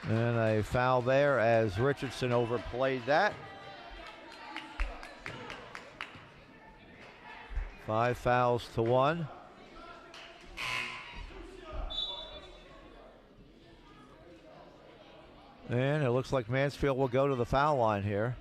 And a foul there as Richardson overplayed that. 5 fouls to 1. And it looks like Mansfield will go to the foul line here.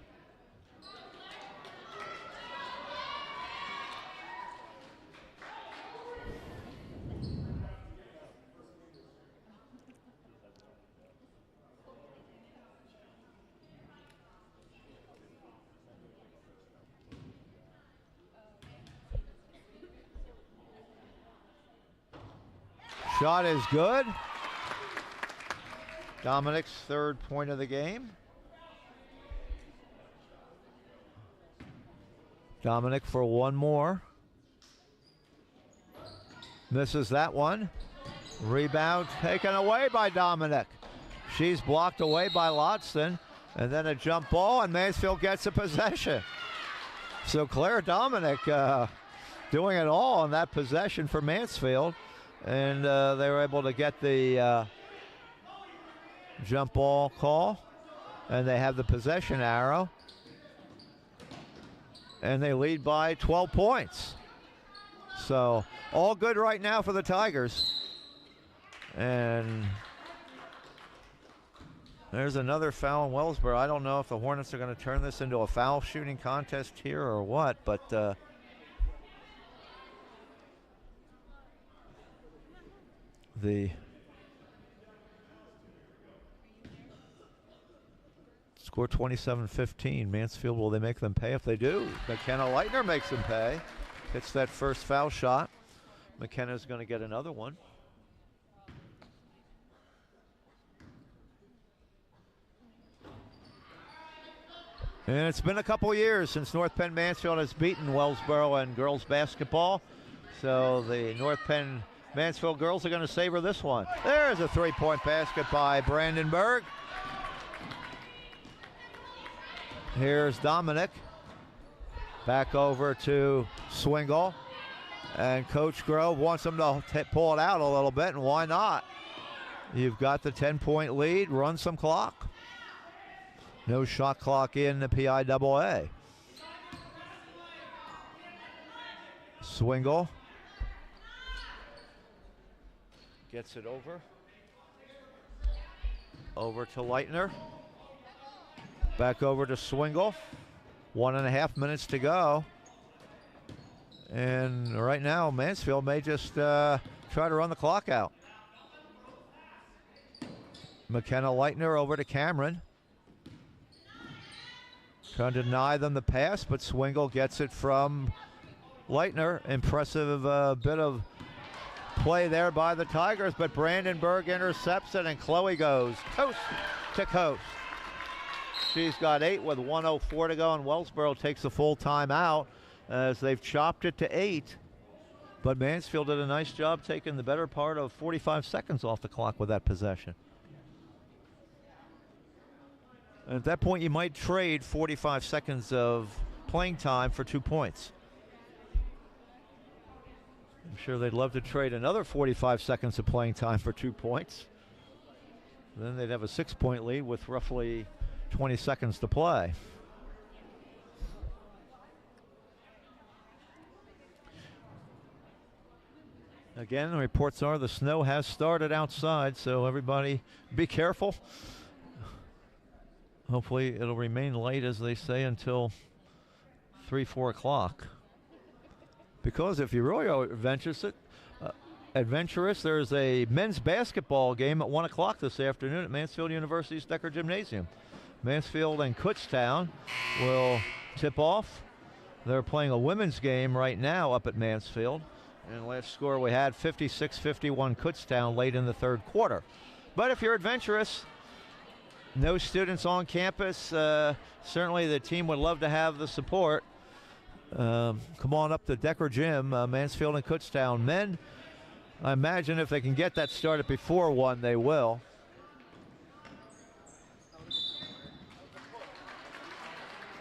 Shot is good. Dominic's 3rd point of the game. Dominic for one more. Misses that one. Rebound taken away by Dominic. She's blocked away by Lotston. And then a jump ball, and Mansfield gets a possession. So Claire Dominic doing it all on that possession for Mansfield. And they were able to get the jump ball call, and they have the possession arrow, and they lead by 12 points. So all good right now for the Tigers. And there's another foul in Wellsboro. I don't know if the Hornets are going to turn this into a foul shooting contest here or what, but the score 27-15. Mansfield, will they make them pay? If they do, McKenna Leitner makes them pay. Hits that first foul shot. McKenna's going to get another one. And it's been a couple years since North Penn Mansfield has beaten Wellsboro in girls basketball. So the North Penn Mansfield girls are going to savor this one. There's a three-point basket by Brandenburg. Here's Dominic. Back over to Swingle. And Coach Grove wants them to pull it out a little bit, and why not? You've got the 10-point lead. Run some clock. No shot clock in the PIAA. Swingle gets it over to Leitner. Back over to Swingle. 1.5 minutes to go. And right now, Mansfield may just try to run the clock out. McKenna Leitner over to Cameron. Trying to deny them the pass, but Swingle gets it from Leitner. Impressive bit of play there by the Tigers, but Brandenburg intercepts it, and Chloe goes coast to coast. She's got 8 with 1:04 to go, and Wellsboro takes a full timeout as they've chopped it to 8. But Mansfield did a nice job taking the better part of 45 seconds off the clock with that possession. And at that point, you might trade 45 seconds of playing time for 2 points. I'm sure they'd love to trade another 45 seconds of playing time for 2 points. Then they'd have a 6-point lead with roughly 20 seconds to play. Again, the reports are the snow has started outside, so everybody be careful. Hopefully it'll remain light, as they say, until 3-4 o'clock. Because if you really are adventurous, there's a men's basketball game at 1 o'clock this afternoon at Mansfield University's Decker Gymnasium. Mansfield and Kutztown will tip off. They're playing a women's game right now up at Mansfield. And last score we had 56-51 Kutztown late in the third quarter. But if you're adventurous, no students on campus, certainly the team would love to have the support. Come on up to Decker Gym, Mansfield and Kutztown. Men, I imagine if they can get that started before 1, they will.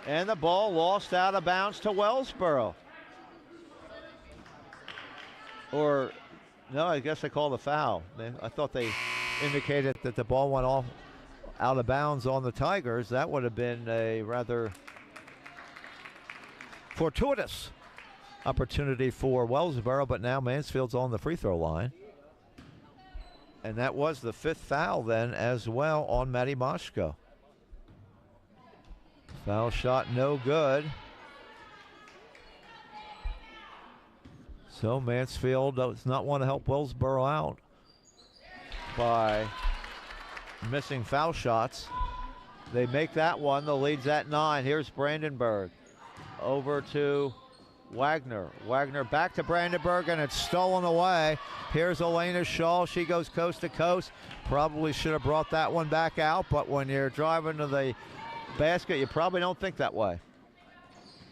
And the ball lost out of bounds to Wellsboro. Or, no, I guess they called a foul. I thought they indicated that the ball went off out of bounds on the Tigers. That would have been a rather fortuitous opportunity for Wellsboro, but now Mansfield's on the free throw line. And that was the 5th foul then as well on Maddie Moshko. Foul shot no good. So Mansfield does not want to help Wellsboro out by missing foul shots. They make that one. The lead's at 9. Here's Brandenburg. Over to Wagner. Wagner back to Brandenburg, and it's stolen away. Here's Elena Shaw. She goes coast to coast. Probably should have brought that one back out, but when you're driving to the basket, you probably don't think that way.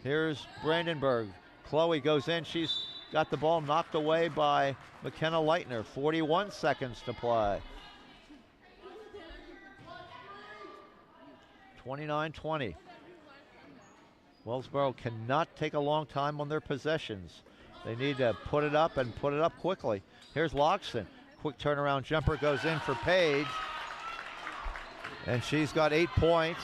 Here's Brandenburg. Chloe goes in. She's got the ball knocked away by McKenna Leitner. 41 seconds to play. 29-20. Wellsboro cannot take a long time on their possessions. They need to put it up and put it up quickly. Here's Loxton. Quick turnaround jumper goes in for Page. And she's got 8 points.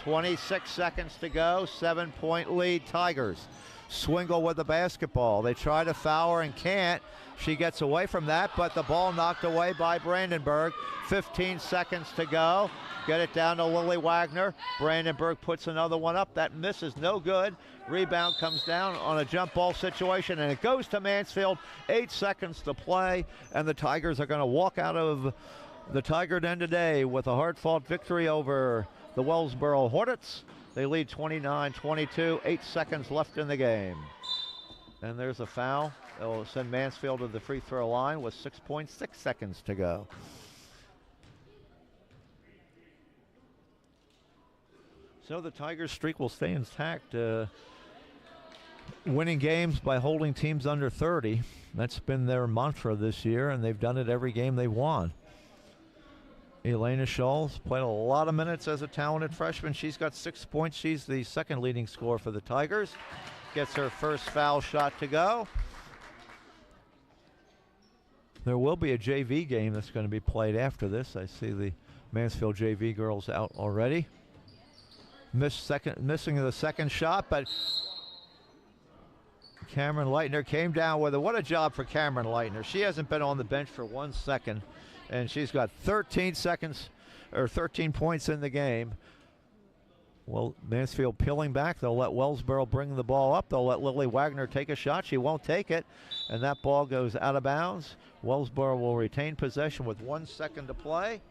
26 seconds to go. 7-point lead, Tigers. Swingle with the basketball. They try to foul her and can't. She gets away from that, but the ball knocked away by Brandenburg. 15 seconds to go. Get it down to Lily Wagner. Brandenburg puts another one up. That misses, no good. Rebound comes down on a jump ball situation, and it goes to Mansfield. 8 seconds to play, and the Tigers are going to walk out of the Tiger Den today with a hard-fought victory over the Wellsboro Hornets. They lead 29-22, 8 seconds left in the game. And there's a foul. It'll send Mansfield to the free throw line with 6.6 seconds to go. So the Tigers' streak will stay intact, winning games by holding teams under 30. That's been their mantra this year, and they've done it every game they've won. Elena Scholl's played a lot of minutes as a talented freshman. She's got 6 points. She's the second leading scorer for the Tigers. Gets her first foul shot to go. There will be a JV game that's going to be played after this. I see the Mansfield JV girls out already. Missing the second shot, but Cameron Leitner came down with it. What a job for Cameron Leitner. She hasn't been on the bench for 1 second, and she's got 13 points in the game. Well, Mansfield peeling back. They'll let Wellsboro bring the ball up. They'll let Lily Wagner take a shot. She won't take it, and that ball goes out of bounds. Wellsboro will retain possession with 1 second to play.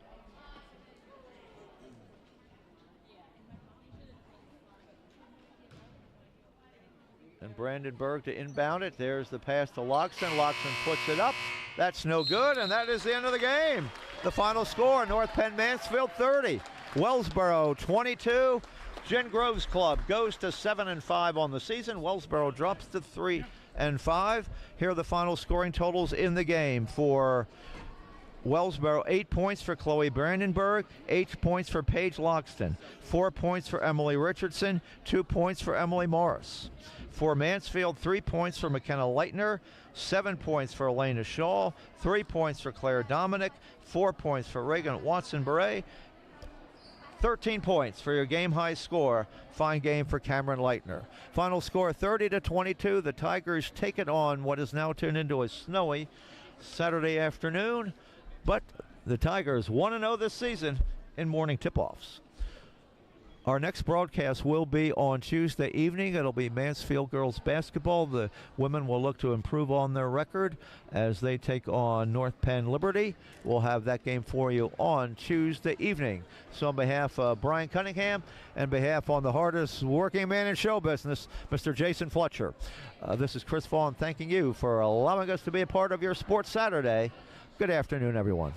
And Brandenburg to inbound it. There's the pass to Loxton. Loxton puts it up. That's no good, and that is the end of the game. The final score, North Penn Mansfield 30. Wellsboro 22. Jen Groves Club goes to 7-5 on the season. Wellsboro drops to 3-5. Here are the final scoring totals in the game for Wellsboro. 8 points for Chloe Brandenburg, 8 points for Paige Loxton, 4 points for Emily Richardson, 2 points for Emily Morris. For Mansfield, 3 points for McKenna Leitner, 7 points for Elena Shaw, 3 points for Claire Dominic, 4 points for Reagan Watson-Beret, 13 points for your game-high score. Fine game for Cameron Leitner. Final score 30-22. The Tigers take it on what is now turned into a snowy Saturday afternoon, but the Tigers 1-0 this season in morning tip-offs. Our next broadcast will be on Tuesday evening. It'll be Mansfield girls basketball. The women will look to improve on their record as they take on North Penn Liberty. We'll have that game for you on Tuesday evening. So on behalf of Brian Cunningham and behalf on the hardest working man in show business, Mr. Jason Fletcher, this is Chris Vaughn thanking you for allowing us to be a part of your Sports Saturday. Good afternoon, everyone.